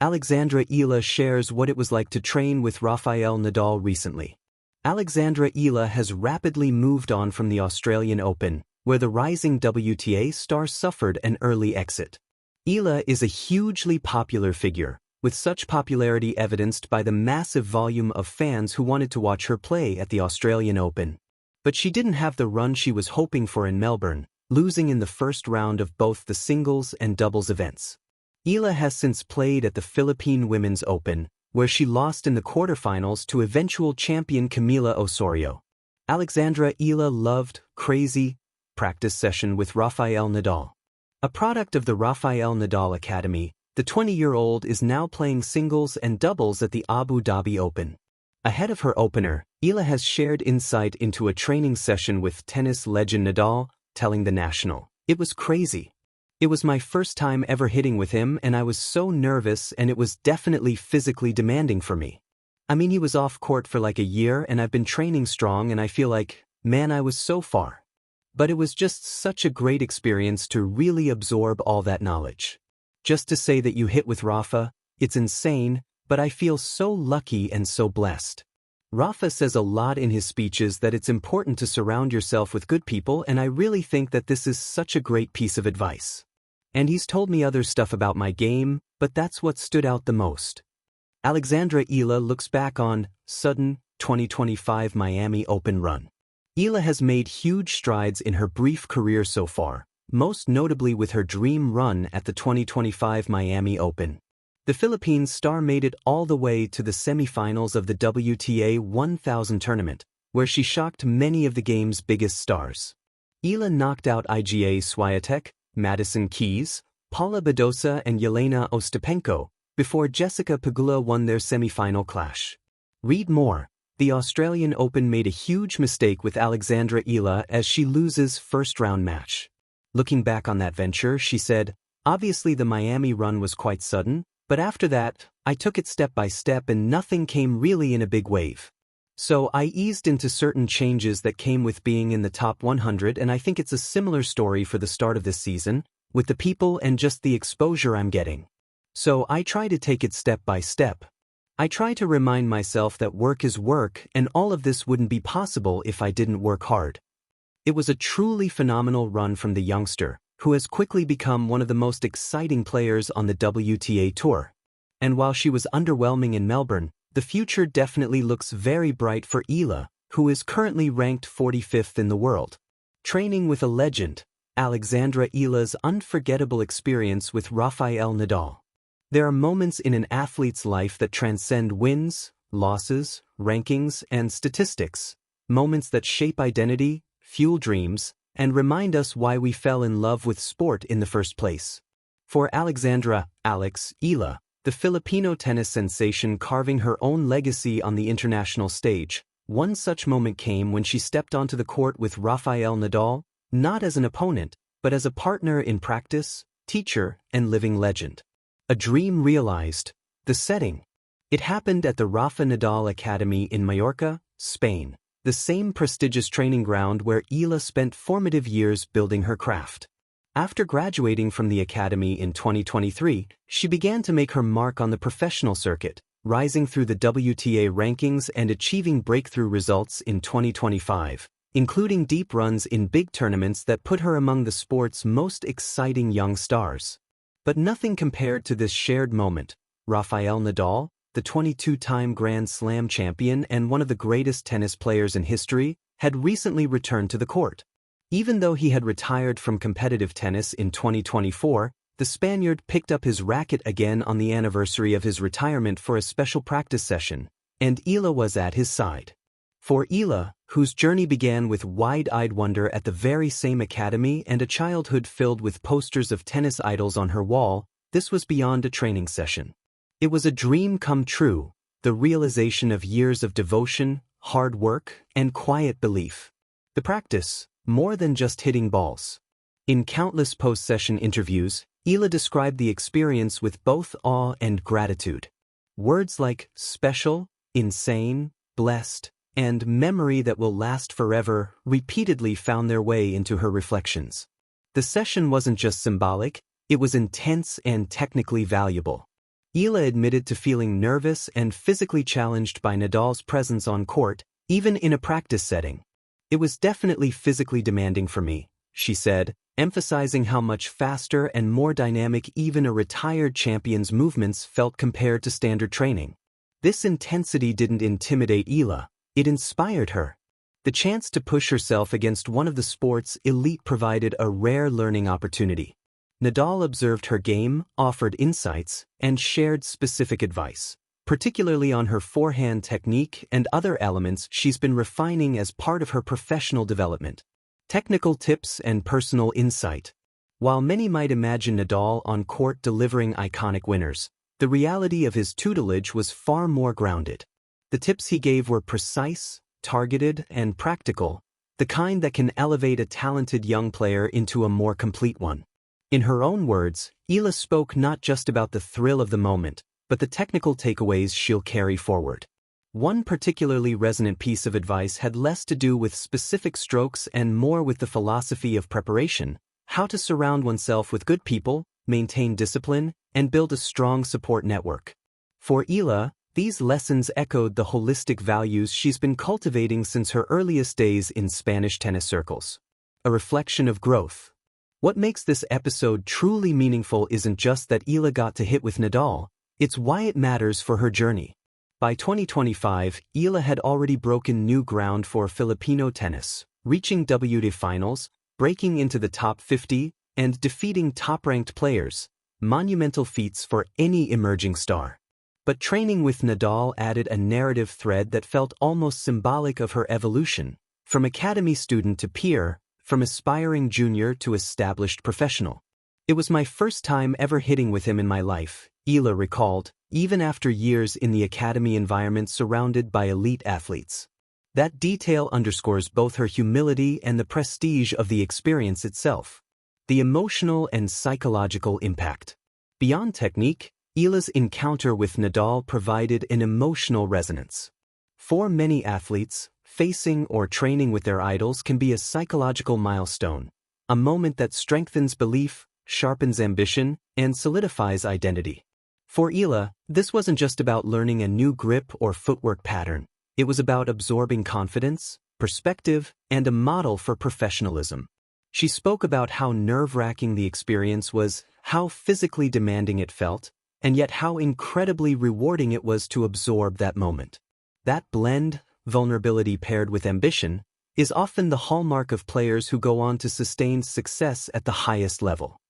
Alexandra Eala shares what it was like to train with Rafael Nadal recently. Alexandra Eala has rapidly moved on from the Australian Open, where the rising WTA star suffered an early exit. Eala is a hugely popular figure, with such popularity evidenced by the massive volume of fans who wanted to watch her play at the Australian Open. But she didn't have the run she was hoping for in Melbourne, losing in the first round of both the singles and doubles events. Eala has since played at the Philippine Women's Open, where she lost in the quarterfinals to eventual champion Camila Osorio. Alexandra Eala loved crazy practice session with Rafael Nadal. A product of the Rafael Nadal Academy, the 20-year-old is now playing singles and doubles at the Abu Dhabi Open. Ahead of her opener, Eala has shared insight into a training session with tennis legend Nadal, telling The National, "It was crazy. It was my first time ever hitting with him and I was so nervous and it was definitely physically demanding for me. I mean, he was off court for like a year and I've been training strong and I feel like, man, I was so far. But it was just such a great experience to really absorb all that knowledge. Just to say that you hit with Rafa, it's insane, but I feel so lucky and so blessed." Rafa says a lot in his speeches that it's important to surround yourself with good people, and I really think that this is such a great piece of advice. And he's told me other stuff about my game, but that's what stood out the most. Alexandra Eala looks back on sudden 2025 Miami Open run. Eala has made huge strides in her brief career so far, most notably with her dream run at the 2025 Miami Open. The Philippines star made it all the way to the semifinals of the WTA 1000 tournament, where she shocked many of the game's biggest stars. Eala knocked out Iga Swiatek, Madison Keys, Paula Badosa and Yelena Ostapenko, before Jessica Pegula won their semifinal clash. Read more. The Australian Open made a huge mistake with Alexandra Eala as she loses first-round match. Looking back on that venture, she said, "Obviously the Miami run was quite sudden, but after that, I took it step by step and nothing came really in a big wave. So I eased into certain changes that came with being in the top 100, and I think it's a similar story for the start of this season, with the people and just the exposure I'm getting. So I try to take it step by step. I try to remind myself that work is work and all of this wouldn't be possible if I didn't work hard." It was a truly phenomenal run from the youngster, who has quickly become one of the most exciting players on the WTA Tour. And while she was underwhelming in Melbourne, the future definitely looks very bright for Eala, who is currently ranked 45th in the world. Training with a legend, Alexandra Eala's unforgettable experience with Rafael Nadal. There are moments in an athlete's life that transcend wins, losses, rankings, and statistics. Moments that shape identity, fuel dreams, and remind us why we fell in love with sport in the first place. For Alexandra Eala, the Filipino tennis sensation carving her own legacy on the international stage, one such moment came when she stepped onto the court with Rafael Nadal, not as an opponent, but as a partner in practice, teacher, and living legend. A dream realized. The setting. It happened at the Rafa Nadal Academy in Mallorca, Spain, the same prestigious training ground where Eala spent formative years building her craft. After graduating from the academy in 2023, she began to make her mark on the professional circuit, rising through the WTA rankings and achieving breakthrough results in 2025, including deep runs in big tournaments that put her among the sport's most exciting young stars. But nothing compared to this shared moment. Rafael Nadal, the 22-time Grand Slam champion and one of the greatest tennis players in history, had recently returned to the court. Even though he had retired from competitive tennis in 2024, the Spaniard picked up his racket again on the anniversary of his retirement for a special practice session, and Eala was at his side. For Eala, whose journey began with wide-eyed wonder at the very same academy and a childhood filled with posters of tennis idols on her wall, this was beyond a training session. It was a dream come true, the realization of years of devotion, hard work, and quiet belief. The practice, more than just hitting balls. In countless post-session interviews, Eala described the experience with both awe and gratitude. Words like special, insane, blessed, and memory that will last forever repeatedly found their way into her reflections. The session wasn't just symbolic, it was intense and technically valuable. Eala admitted to feeling nervous and physically challenged by Nadal's presence on court, even in a practice setting. "It was definitely physically demanding for me," she said, emphasizing how much faster and more dynamic even a retired champion's movements felt compared to standard training. This intensity didn't intimidate Eala, it inspired her. The chance to push herself against one of the sport's elite provided a rare learning opportunity. Nadal observed her game, offered insights, and shared specific advice, particularly on her forehand technique and other elements she's been refining as part of her professional development. Technical tips and personal insight. While many might imagine Nadal on court delivering iconic winners, the reality of his tutelage was far more grounded. The tips he gave were precise, targeted, and practical, the kind that can elevate a talented young player into a more complete one. In her own words, Eala spoke not just about the thrill of the moment, but the technical takeaways she'll carry forward. One particularly resonant piece of advice had less to do with specific strokes and more with the philosophy of preparation, how to surround oneself with good people, maintain discipline, and build a strong support network. For Eala, these lessons echoed the holistic values she's been cultivating since her earliest days in Spanish tennis circles. A reflection of growth. What makes this episode truly meaningful isn't just that Eala got to hit with Nadal, it's why it matters for her journey. By 2025, Eala had already broken new ground for Filipino tennis, reaching WTA finals, breaking into the top 50, and defeating top-ranked players, monumental feats for any emerging star. But training with Nadal added a narrative thread that felt almost symbolic of her evolution, from academy student to peer, from aspiring junior to established professional. "It was my first time ever hitting with him in my life," Eala recalled, even after years in the academy environment surrounded by elite athletes. That detail underscores both her humility and the prestige of the experience itself. The emotional and psychological impact. Beyond technique, Eala's encounter with Nadal provided an emotional resonance. For many athletes, facing or training with their idols can be a psychological milestone, a moment that strengthens belief, sharpens ambition, and solidifies identity. For Eala, this wasn't just about learning a new grip or footwork pattern. It was about absorbing confidence, perspective, and a model for professionalism. She spoke about how nerve-wracking the experience was, how physically demanding it felt, and yet how incredibly rewarding it was to absorb that moment. That blend, vulnerability paired with ambition, is often the hallmark of players who go on to sustain success at the highest level.